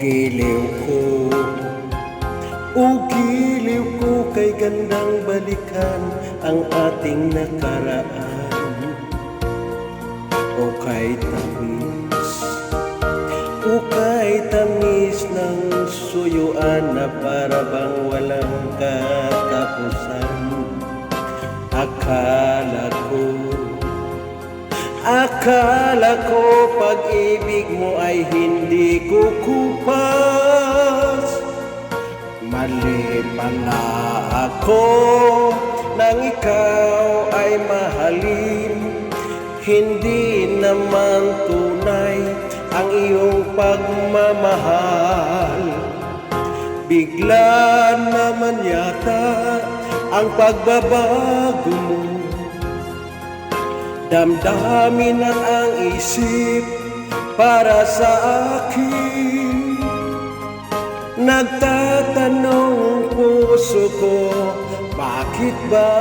giliw ko, o giliw ko kay gandang balikan ang ating nakaraan. O kay tamis ng suyuan na para bang walang katapusan. Akala ko pag-ibig mo ay hindi kukupas. Mali pala ako nang ikaw ay mahalin. Hindi naman tunay ang iyong pagmamahal. Bigla naman yata ang pagbabago mo. Damdamin at ang isip para sa akin. Nagtatanong puso ko, bakit ba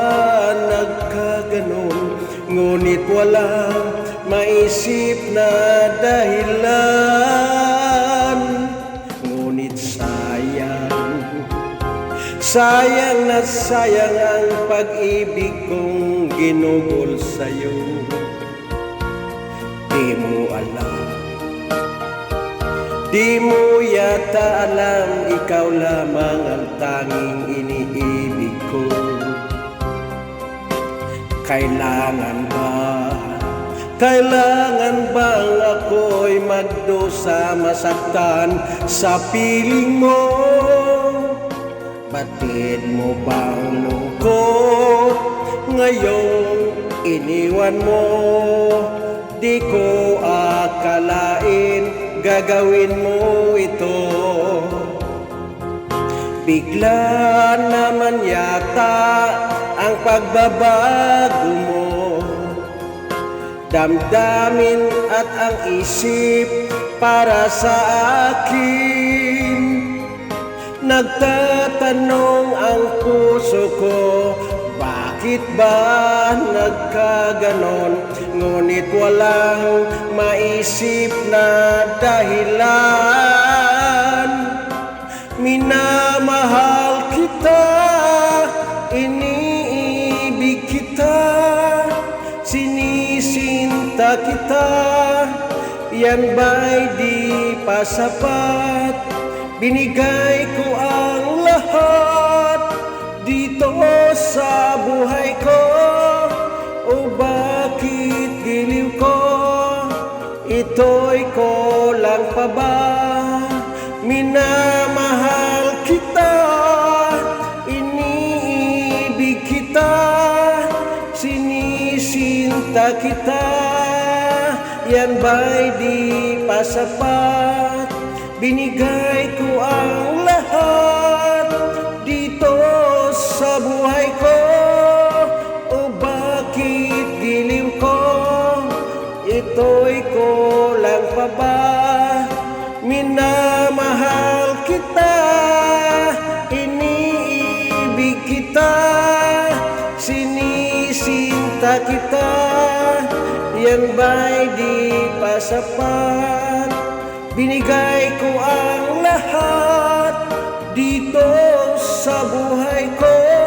nagkaganon? Ngunit walang maisip na dahilan. Ngunit sayang na sayang ang pag-ibig kong ginugol sa'yo. Di mo yata alam, ikaw lamang ang tanging iniibig ko. Kailangan bang ako'y magdusa, masaktan sa piling mo? Batid mo bang lungkot ngayong iniwan mo? Di ko akalain gagawin mo ito. Bigla naman yata ang pagbabago mo. Damdamin at ang isip para sa akin. Nagtatanong ang puso ko, bakit ba nagkaganon? Ngunit walang maisip na dahilan. Minamahal kita, iniibig kita, sinisinta kita. Yan ba'y di pa sapat? Binigay ko ang lahat dito sa buhay ko. O bakit giliw ko? Ito'y kulang pa ba? Minamahal kita, iniibig kita, sinisinta kita. Yan ba'y di pa sapat? Binigay ko ang lahat dito sa buhay ko. O bakit giliw ko? Ito'y kulang pa ba? Minamahal kita, iniibig kita, sinisinta kita. Yan ba'y di pa sapat? Binigay ko ang lahat dito sa buhay ko.